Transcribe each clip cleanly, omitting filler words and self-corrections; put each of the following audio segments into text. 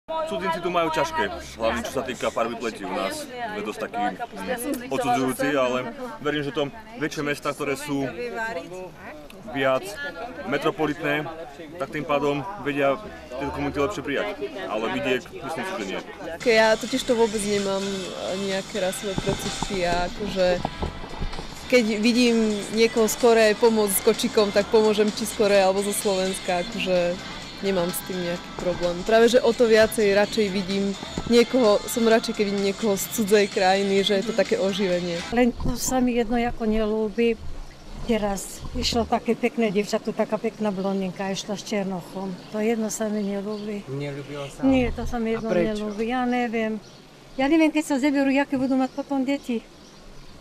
Cudzinci tu majú ťažké, hlavne čo sa týka farby pleti u nás. Je dosť taký odsudzujúci, ale verím, že to väčšie mestá, ktoré sú viac metropolitné, tak tým pádom vedia tieto komunity lepšie prijať. Ale vidiek, myslím si, že nie. Ja totiž to vôbec nemám nejaké rasové predsudky a akože keď vidím niekoho z Korei pomôcť s kočikom, tak pomôžem či z Korei alebo zo Slovenska, akože nemám s tým nejaký problém. Práve, že o to viacej radšej vidím niekoho, som radšej, keď vidím niekoho z cudzej krajiny, že je to také oživenie. Len to sa mi jedno ako nelúbi. Teraz išlo také pekné dievčatko, taká pekná blondinka, išla s černochom. To jedno sa mi nelúbi. Nelúbilo sa? Nie, to sa mi jedno nelúbi, ja neviem. Ja neviem, keď sa zeberú, aké budú mať potom deti.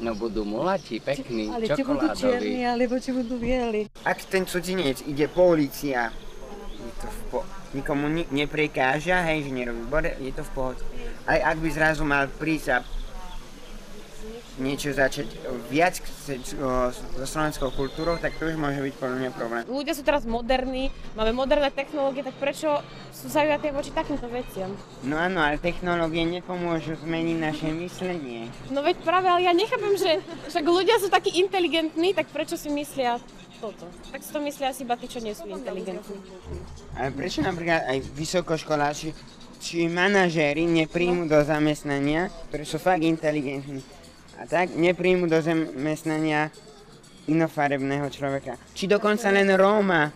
No budú mladí, pekní, ale či budú čierni, alebo či budú bieli. Ak ten cudzinec ide po ulici a nikomu neprekáža, hej, že nerobí bordel, je to v pohode. Aj ak by zrazu mal prísť a niečo začať viac so slovenskou kultúrou, tak to už môže byť podľa mňa problém. Ľudia sú teraz moderní, máme moderné technológie, tak prečo sú zaujaté voči takýmto veciam? No áno, ale technológie nepomôžu zmeniť naše myslenie. No veď práve, ale ja nechápem, že však ľudia sú takí inteligentní, tak prečo si myslia toto? Tak si to myslia asi iba tí, čo nie sú inteligentní. Ale prečo napríklad aj vysokoškoláci či manažéri nepríjmu do zamestnania, ktorí sú fakt inteligentní, a tak nepríjmu do zamestnania inofarebného človeka. Či dokonca len Róma.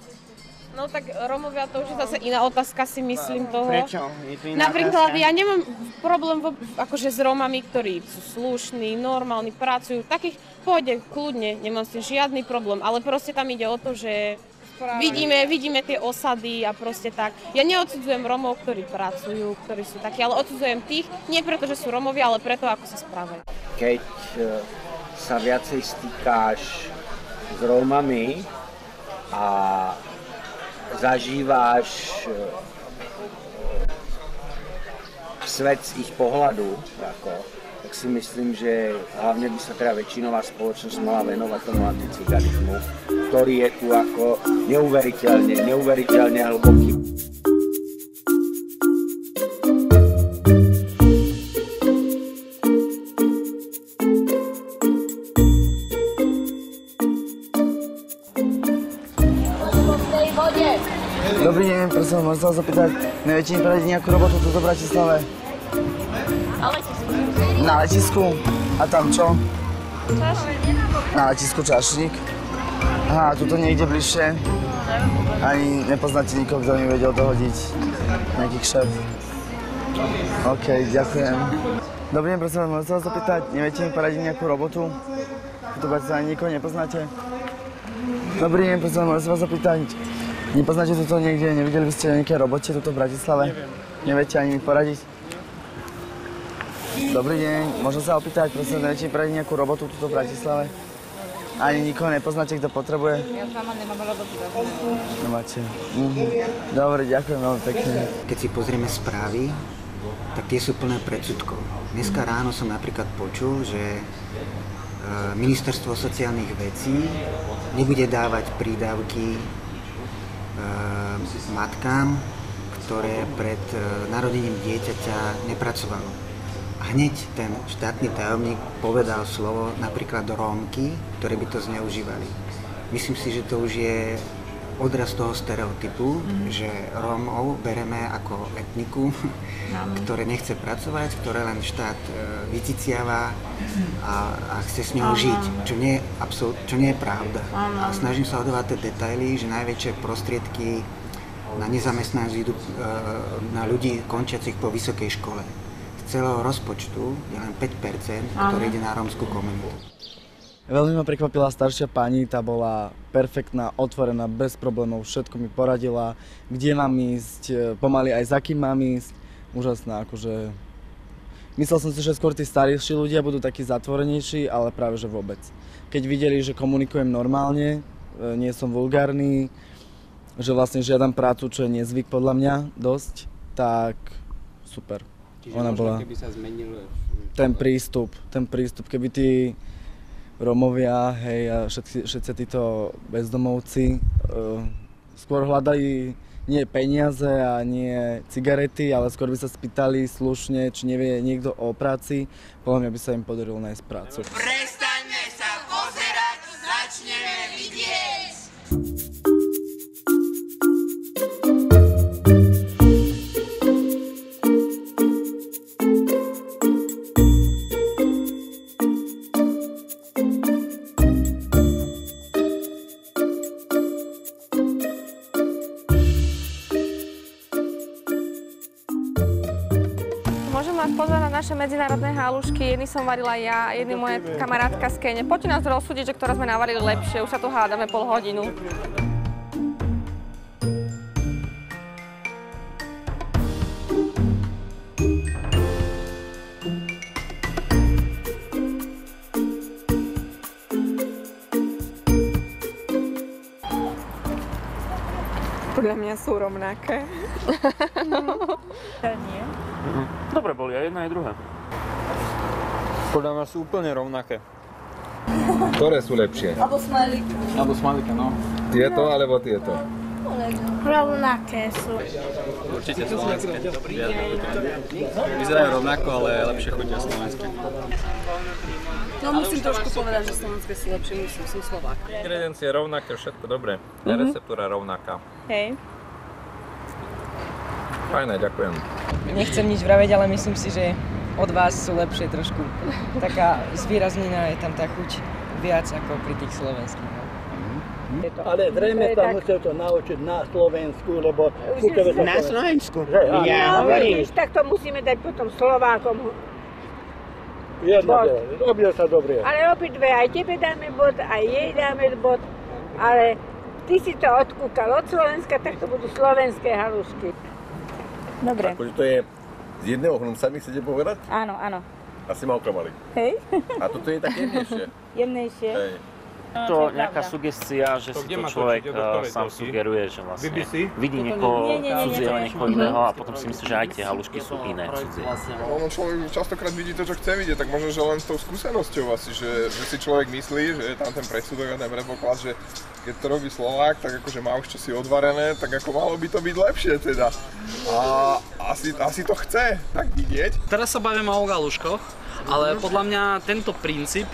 No tak Rómovia, to už je zase iná otázka, si myslím toho. Prečo? Je to iná Napríklad otázka? ja nemám problém akože s Rómami, ktorí sú slušní, normálni, pracujú. Takých pôjde kľudne, nemám s tým žiadny problém, ale proste tam ide o to, že vidíme tie osady a proste tak. Ja neodsudzujem Rómov, ktorí pracujú, ktorí sú takí, ale odsudzujem tých, nie preto, že sú Rómovia, ale preto, ako sa správajú. Keď sa viacej stýkáš s Rómami a zažíváš svet z ich pohľadu, tak si myslím, že hlavne by sa teda väčšinová spoločnosť mala venovať tomu anticiganizmu, ktorý je tu ako neuveriteľne hlboký. Dobrý deň, prosím, môžem sa vás zapýtať, neviete mi poradiť nejakú robotu tuto v Bratislave? Na letisku? A tam čo? Čašník. Na letisku čašník? Aha, tuto niekde bližšie? Ani nepoznáte nikoho, kto mi vedel dohodiť? Nejaký šéf? OK, ďakujem. Dobrý deň, prosím, môžem sa vás zapýtať, neviete mi poradiť nejakú robotu? Tuto v Bratislave nikoho nepoznáte? Dobrý deň, prosím, môžem sa vás zapýtať, nepoznáte toto niekde, nevideli by ste nejaké robote tuto v Bratislave? Neviete ani mi poradiť? Dobrý deň, môžem sa opýtať, prosím, neviete mi poradiť nejakú robotu tuto v Bratislave? Ani nikoho nepoznáte, kto potrebuje? Ja sama nemám robotu. Nemáte. Dobre, ďakujem veľmi pekne. Keď si pozrieme správy, tak tie sú plné predsudkov. Dneska ráno som napríklad počul, že Ministerstvo sociálnych vecí nebude dávať prídavky matkám, ktoré pred narodením dieťaťa nepracovalo. A hneď ten štátny tajomník povedal slovo napríklad Rómky, ktoré by to zneužívali. Myslím si, že to už je odraz toho stereotypu, že Rómov bereme ako etnikum, ktoré nechce pracovať, ktoré len štát vyciciava a chce s ňou žiť, čo nie je pravda. A snažím sa odovať tie detaily, že najväčšie prostriedky na nezamestnanosť idú na ľudí končiacich po vysokej škole. Z celého rozpočtu je len 5%, ktorý ide na rómsku komunitu. Veľmi ma prekvapila staršia pani, tá bola perfektná, otvorená, bez problémov, všetko mi poradila, kde mám ísť, pomaly aj za kým mám ísť. Úžasná, akože... Myslel som si, že skôr tí starší ľudia budú takí zatvorenejší, ale práve že vôbec. Keď videli, že komunikujem normálne, nie som vulgárny, že vlastne žiadam prácu, čo je nezvyk podľa mňa dosť, tak super. Čiže ona bola... keby sa zmenil... Ten prístup, keby tí Rómovia, hej, a všetci títo bezdomovci skôr hľadali nie peniaze a nie cigarety, ale skôr by sa spýtali slušne, či nevie niekto o práci, podľa mňa by sa im podarilo nájsť prácu. Prestaňme sa pozerať, začneme vidieť! Môžem vás pozvať na naše medzinárodné halušky. Jedny som varila ja, jedny moje kamarátka z Kene. Poďte nás rozsúdiť, že ktoré sme navarili lepšie. Už sa tu hádame pol hodinu. Podľa mňa sú rovnaké. Nie. Dobre boli aj jedna aj druhá. Podľa mňa sú úplne rovnaké. Ktoré sú lepšie? Alebo smajlíka. Alebo smajlíka, no. Tieto alebo tieto? Rovnaké sú. Určite slovenské. Vyzerajú rovnako, ale lepšie chutia slovenské. No musím trošku povedať, že slovenské sú lepšie, som Slovák. Ingrediencie rovnaké, všetko dobré. Receptúra rovnaká. Hej. Fajné, ďakujem. Nechcem nič vraveť, ale myslím si, že od vás sú lepšie trošku. Taká zvýraznená je tam tá chuť viac ako pri tých slovenských. Ale zrejme sa musel to naučiť na Slovensku, lebo... Na Slovensku? Ja hovorím. Tak to musíme dať potom Slovákom. Robil sa dobre. Ale obidve, aj tebe dáme bod, aj jej dáme bod, ale ty si to odkúkal od Slovenska, tak to budú slovenské halušky. Dobre. Akože to je z jedného hnúca, mi chcete povedať? Áno, áno. Asi ma oklamali. Hej. A toto je také jemnejšie. Jemnejšie. Hej. To nejaká sugestia, že si to človek sám sugeruje, že vlastne vidí niekoho cudzieho, niekoho iného a potom si myslí, že aj tie halušky sú iné cudzie. Ono človek častokrát vidí to, čo chce vidieť, tak možno, že len s tou skúsenosťou asi, že si človek myslí, že je tam ten predsudok a ten predpoklad, že keď to robí Slovák, tak akože má už čosi odvarené, tak ako malo by to byť lepšie teda. A asi to chce tak vidieť. Teraz sa bavíme o haluškoch, ale podľa mňa tento princíp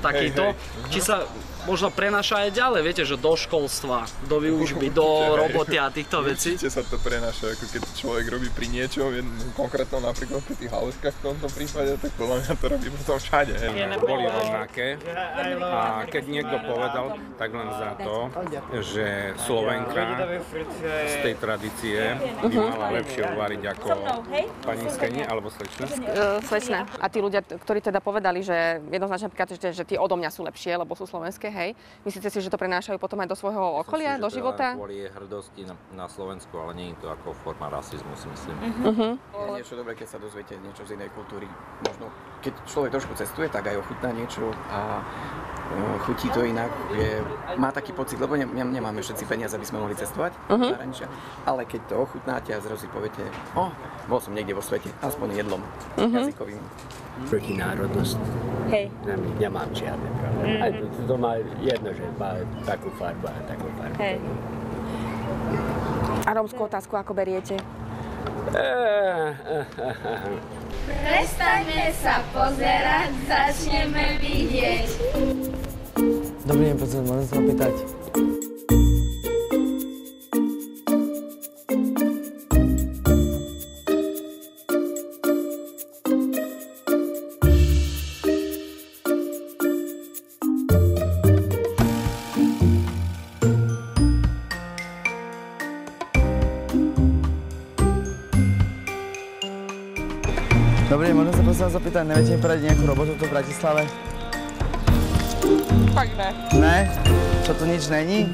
takýto, či sa možno prenáša aj ďalej, viete, že do školstva, do výučby, do roboty a týchto vecí. Určite sa to prenáša, ako keď človek robí pri niečom, konkrétno napríklad pri tých haluškách v tomto prípade, tak podľa mňa to robí potom všade. Boli rovnaké a keď niekto povedal, tak len za to, že Slovenka z tej tradície by mala lepšie uvariť ako pani z Kene alebo slečna. Slečna. A tí ľudia, ktorí teda povedali, že jednoznačne napríklad, že tie odo mňa sú lepšie, lebo sú slovenské, hej. Myslíte si, že to prenášajú potom aj do svojho okolia, do života? Kvôli hrdosti na Slovensku, ale nie je to ako forma rasizmu, si myslím. Je niečo dobré, keď sa dozviete niečo z inej kultúry. Možno, keď človek trošku cestuje, tak aj ochutná niečo a chutí to inak. Má taký pocit, lebo nemáme všetci peniaze, aby sme mohli cestovať do zahraničia, ale keď to ochutnáte a zrazu poviete, bol som niekde vo svete, aspoň jedlom jazykovým. Protinárodnosť. Hej. Nemám žiadne problémy. Aj to má jedno, že má takú farbu a takú farbu. Hej. A rómskú otázku ako beriete? Prestaňme sa pozerať, začneme vidieť. Dobrý deň, poďme, môžem sa opýtať. Dobrý, môžem sa prosím vás opýtať, neviete mi poradiť nejakú robotu tu v Bratislave? Fakt ne. Ne? Čo tu nič není?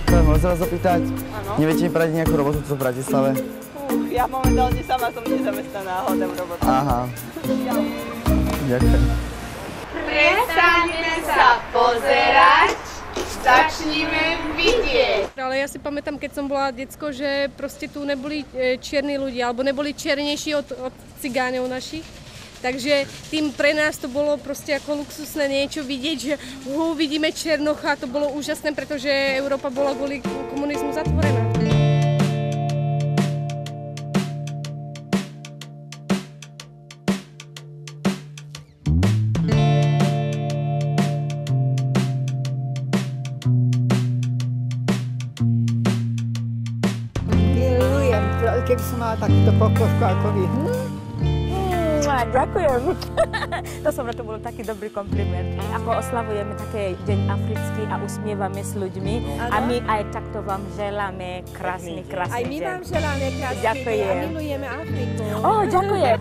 Môžem sa vás opýtať? Áno. Neviete mi poradiť nejakú robotu tu v Bratislave? Ja momentálne sama som nezamestnaná, hľadám robotu. Aha. Ďakujem. Prestaňme sa pozerať, začnime vidieť. Ale ja si pamätám, keď som bola decko, že proste tu neboli čierni ľudia, alebo neboli čiernejší od cigánov našich. Takže tým pre nás to bolo proste ako luxusné niečo vidieť, že vidíme černocha, to bolo úžasné, pretože Európa bola kvôli komunizmu zatvorená. keby som mala takúto pokrovku ako vy. Ďakujem. To som na to bol taký dobrý kompliment. Ako oslavujeme také deň africký a usmievame s ľuďmi a my aj takto vám želáme krásny deň. Aj my vám želáme krásny deň a milujeme Afriku. Ďakujem.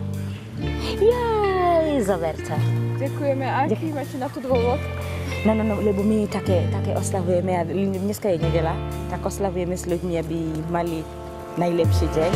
Jaj, zoberte. Ďakujeme. A aký máte na to dôvod? No, lebo my také oslavujeme, a dneska je nedeľa, tak oslavujeme s ľuďmi, aby mali najlepší deň.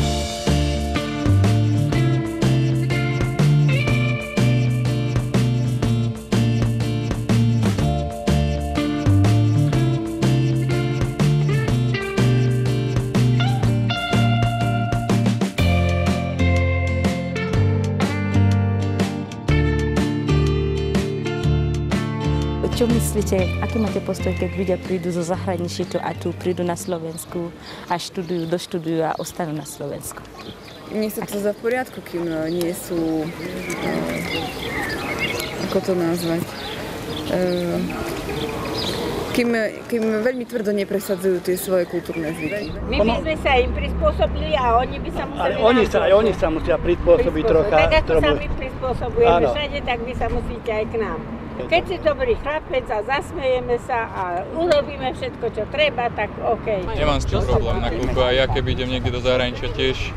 Čo myslíte, aký máte postoj, keď ľudia prídu zo zahraničí a tu prídu na Slovensku a doštudujú a ostanú na Slovensku? Mne sa to za v poriadku, kým nie sú, ako to nazvať, kým veľmi tvrdo nepresadzujú tie svoje kultúrne zvyky. My by sme sa im prispôsobili a oni by sa museli Oni sa musia prispôsobiť trocha. Tak ako sa my prispôsobujeme všade, tak vy sa musíte aj k nám. Keď si dobrý chlapec a zasmejeme sa a urobíme všetko, čo treba, tak OK. Nemám s tým problém, nakoľko aj ja, keby idem niekde do zahraničia tiež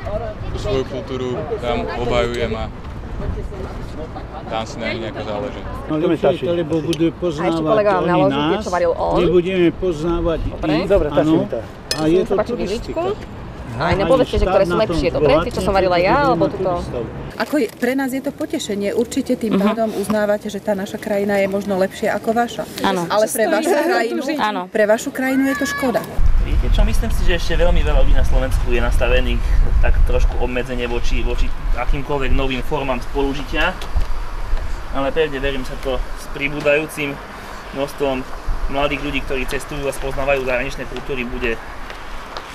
tú svoju kultúru tam obhajujem a tam si na nejako záleží. No lepšie to, lebo budú poznávať oni nás, nebudeme poznávať ich. Dobre, a je to turistika. Aj nepovedzte, že ktoré sú lepšie, dobre? Tie, čo som varila ja, alebo túto? Pre nás je to potešenie. Určite tým pádom uznávate, že tá naša krajina je možno lepšia ako vaša. Áno. Ale pre vašu krajinu je to škoda. Viete čo, myslím si, že ešte veľmi veľa ľudí na Slovensku je nastavených tak trošku obmedzenie voči akýmkoľvek novým formám spolužitia. Ale pevne verím sa to s pribúdajúcim množstvom mladých ľudí, ktorí cestujú a spoznávajú zahraničné kultúry, bude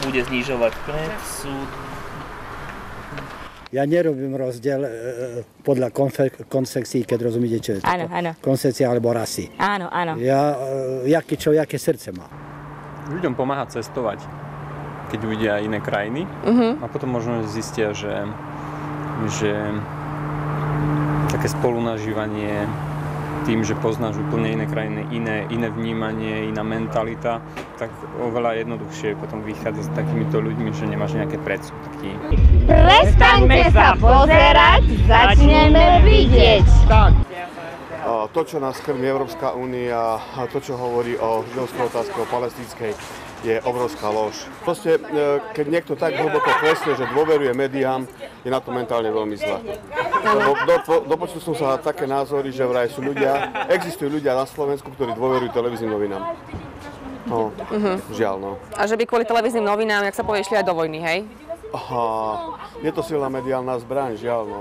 znižovať predsud. Ja nerobím rozdiel podľa koncepcií, keď rozumiete, čo je to. Áno. Koncepcia alebo rasy. Áno. Jaké srdce má. Ľuďom pomáha cestovať, keď uvidia iné krajiny a potom možno zistia, že také spolunažívanie tým, že poznáš úplne iné krajiny, iné vnímanie, iná mentalita, tak oveľa jednoduchšie potom vychádza s takýmito ľuďmi, že nemáš nejaké predsudky. Prestaňme sa pozerať, začneme vidieť. Tak. To, čo nás krmí Európska únia a to, čo hovorí o židovskej otázke, o palestínskej, je obrovská lož. Proste, keď niekto tak hlboko klesne, že dôveruje médiám, je na to mentálne veľmi zle. Dopočul som sa také názory, že vraj existujú ľudia na Slovensku, ktorí dôverujú televíznym novinám. No, žiaľ, no. A že by kvôli televíznym novinám, jak sa povie, išli aj do vojny, hej? Je to silná mediálna zbraň, žiaľ, no.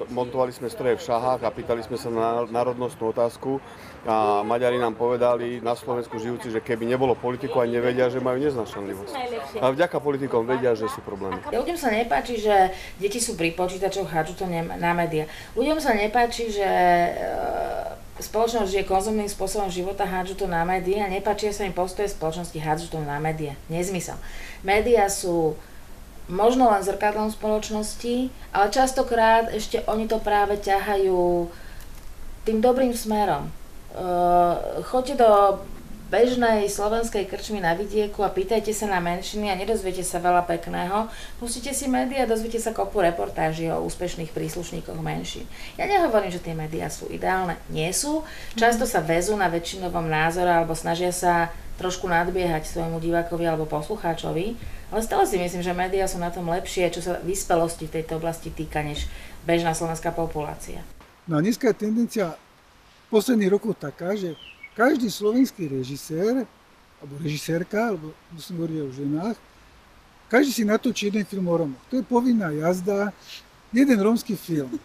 Montovali sme stroje v šahách a pýtali sme sa na národnostnú otázku a Maďari nám povedali na Slovensku žijúci, že keby nebolo politikov, ani nevedia, že majú neznášanlivosť. A vďaka politikom vedia, že sú problémy. Ľuďom sa nepáči, že deti sú pri počítačoch, hádžu to na médiá. Ľuďom sa nepáči, že spoločnosť žije konzumným spôsobom života, hádžu to na médiá. Nepáčia sa im postoje spoločnosti, hádžu to na médiá. Nezmysel. Médiá sú možno len zrkadlom spoločnosti, ale častokrát ešte oni to práve ťahajú tým dobrým smerom. Choďte do bežnej slovenskej krčmy na vidieku a pýtajte sa na menšiny a nedozviete sa veľa pekného. Pustite si médiá a dozviete sa kopu reportáží o úspešných príslušníkoch menšín. Ja nehovorím, že tie médiá sú ideálne. Nie sú. Často sa väzú na väčšinovom názore alebo snažia sa trošku nadbiehať svojmu divákovi alebo poslucháčovi. Ale stále si myslím, že médiá sú na tom lepšie, čo sa vyspelosti v tejto oblasti týka, než bežná slovenská populácia. No a dneska je tendencia posledných rokov taká, že každý slovenský režisér, alebo režisérka, alebo musím hovoriť o ženách, každý si natočí jeden film o Romoch. To je povinná jazda, jeden rómsky film.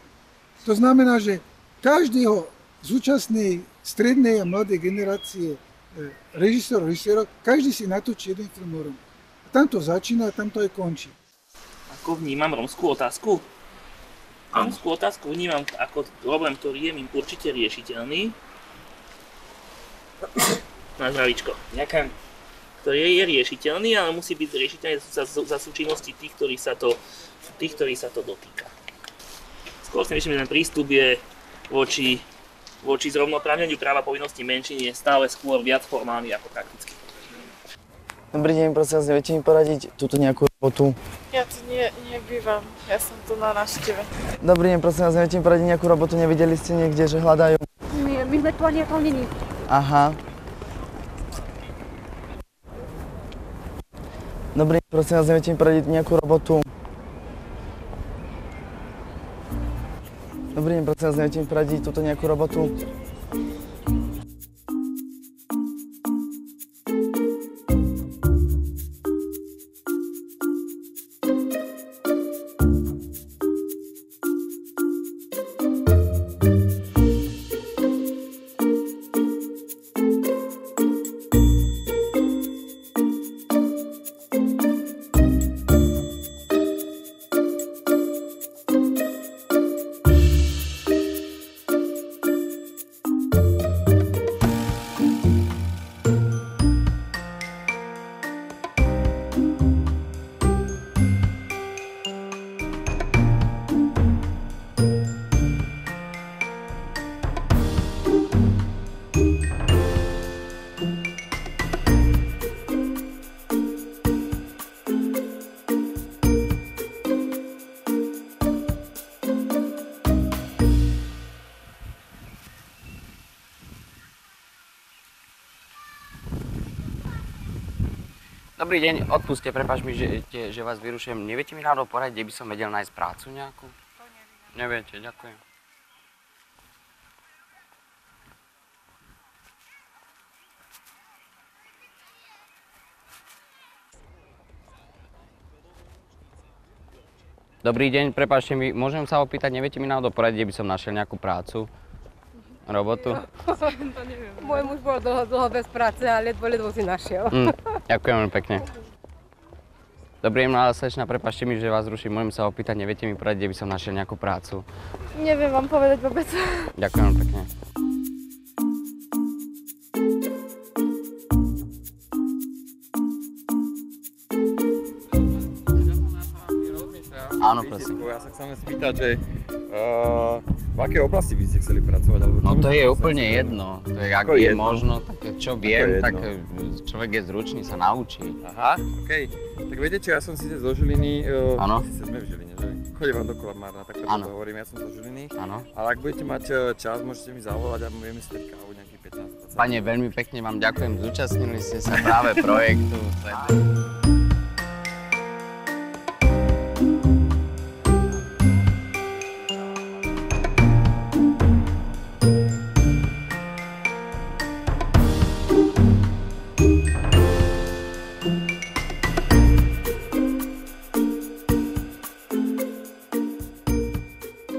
To znamená, že každého zúčastnej strednej a mladej generácie režisérov, každý si natočí jeden film o Romoch. A tam to začína a tam to aj končí. Ako vnímam rómskú otázku? Rómskú otázku vnímam ako problém, ktorý je mi určite riešiteľný. Na zdravíčko. Ďakujem. ktorý je riešiteľný, ale musí byť riešiteľný za súčinnosti tých, ktorých sa to dotýka. Skôr si myslím, že ten prístup je voči zrovnoprávneniu práva povinnosti menšiny je stále skôr viac formálny ako praktický. Dobrý deň, prosím vás, neviete mi poradiť túto nejakú robotu? Ja tu nebývam, ja som tu na návšteve. Dobrý deň, prosím vás, neviete mi poradiť nejakú robotu? Nevideli ste niekde, že hľadajú? My sme tu ani ako není. Aha. Dobrý deň, prosím vás, neviete mi poradiť nejakú robotu? Dobrý deň, prosím vás, neviete mi poradiť túto nejakú robotu? Dobrý deň, odpuste, prepáč mi, že vás vyrušujem. Neviete mi náhodou poradiť, kde by som vedel nájsť prácu nejakú? To neviem. Neviete, ďakujem. Dobrý deň, prepáčte mi, môžem sa opýtať, neviete mi náhodou poradiť, kde by som našiel nejakú prácu? Robotu? To neviem. Môj muž bol dlho bez práce a ledvo si našiel. Ďakujem veľmi pekne. Dobrý deň, mladá slečna, prepáčte mi, že vás ruším, môžem sa opýtať, neviete mi poradiť, kde by som našiel nejakú prácu? Neviem vám povedať vôbec. Ďakujem veľmi pekne. Áno, prosím. Ja sa chcem spýtať, že v akej oblasti by ste chceli pracovať? Alebo no to je úplne jedno. To je, ak je jedno? Možno, tak čo viem, tak človek je zručný, sa naučí. Aha, okej. Tak viete čo, ja som síce zo Žiliny, áno. Síce sme v Žiline, že? Chodím vám do Kolamárna, tak to hovorím, ja som zo Žiliny. Áno. Ale ak budete mať čas, môžete mi zavolať a budeme si dať kávu nejakých 15-20. Pane, veľmi pekne vám ďakujem, zúčastnili ste sa práve projektu.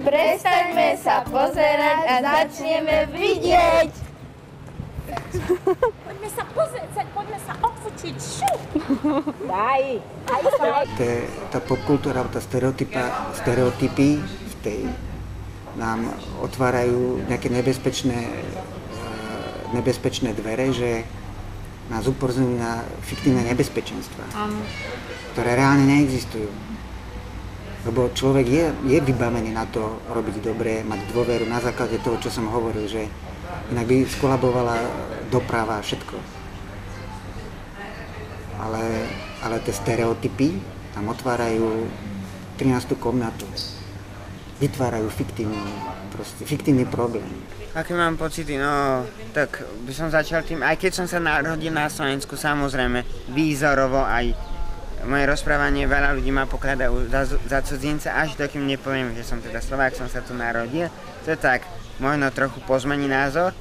Prestaňme sa pozerať a začneme vidieť. Poďme sa pozrieť, poďme sa odfočiť. Daj. Tá popkultúra, tá stereotypy nám otvárajú nejaké nebezpečné dvere, že nás upozorňujú na fiktívne nebezpečenstva, ktoré reálne neexistujú. Lebo človek je vybavený na to robiť dobre, mať dôveru na základe toho, čo som hovoril, že inak by skolabovala doprava a všetko. Ale tie stereotypy tam otvárajú 13. komnatu. Vytvárajú fiktívny problém. Aké mám pocity? No, tak by som začal tým, aj keď som sa narodil na Slovensku, samozrejme, výzorovo aj moje rozprávanie, veľa ľudí ma pokladajú za cudzinca, až dokým nepoviem, že som teda Slovák, som sa tu narodil. To je tak, možno trochu pozmení názor.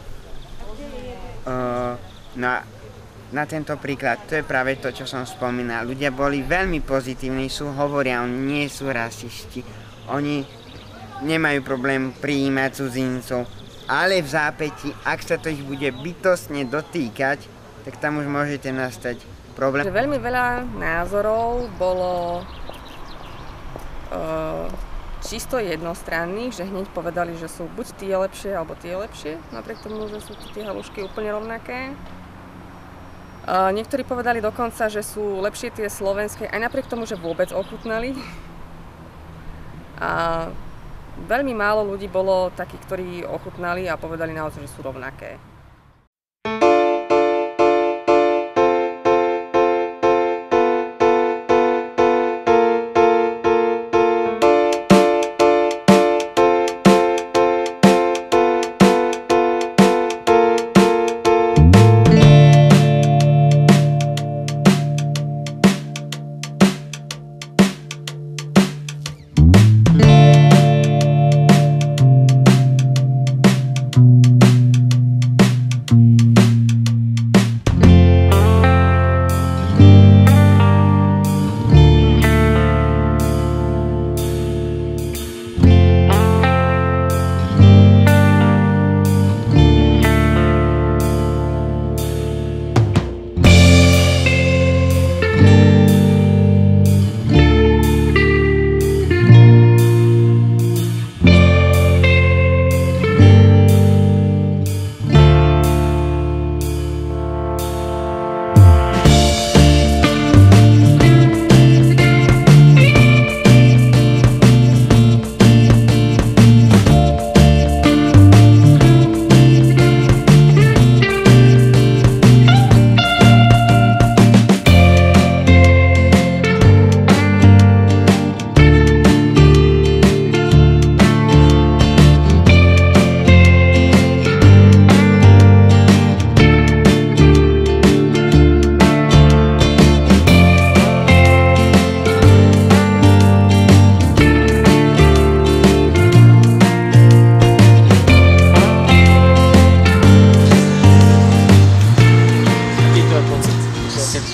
No a na tento príklad, to je práve to, čo som spomínal. Ľudia boli veľmi pozitívni, hovoria, oni nie sú rasisti, oni nemajú problém prijímať cudzincov, ale v zápäti, ak sa to ich bude bytostne dotýkať, tak tam už môžete nastať problém. Veľmi veľa názorov bolo čisto jednostranných, že hneď povedali, že sú buď tie lepšie, alebo tie lepšie, napriek tomu, že sú tie halušky úplne rovnaké. Niektorí povedali dokonca, že sú lepšie tie slovenské, aj napriek tomu, že vôbec ochutnali. A veľmi málo ľudí bolo takých, ktorí ochutnali a povedali naozaj, že sú rovnaké.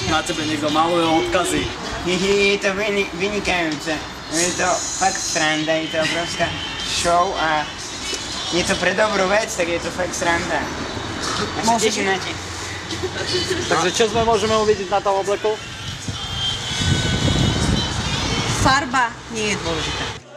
Na tebe niekto maluje odkazy. Je to vynikajúce. Je to fakt sranda, je to obrovská show a je to pre dobrú vec, tak je to fakt sranda. A sa teším na ti. Takže čo sme môžeme uvidieť na tom obleku? Farba nie je dôležitá.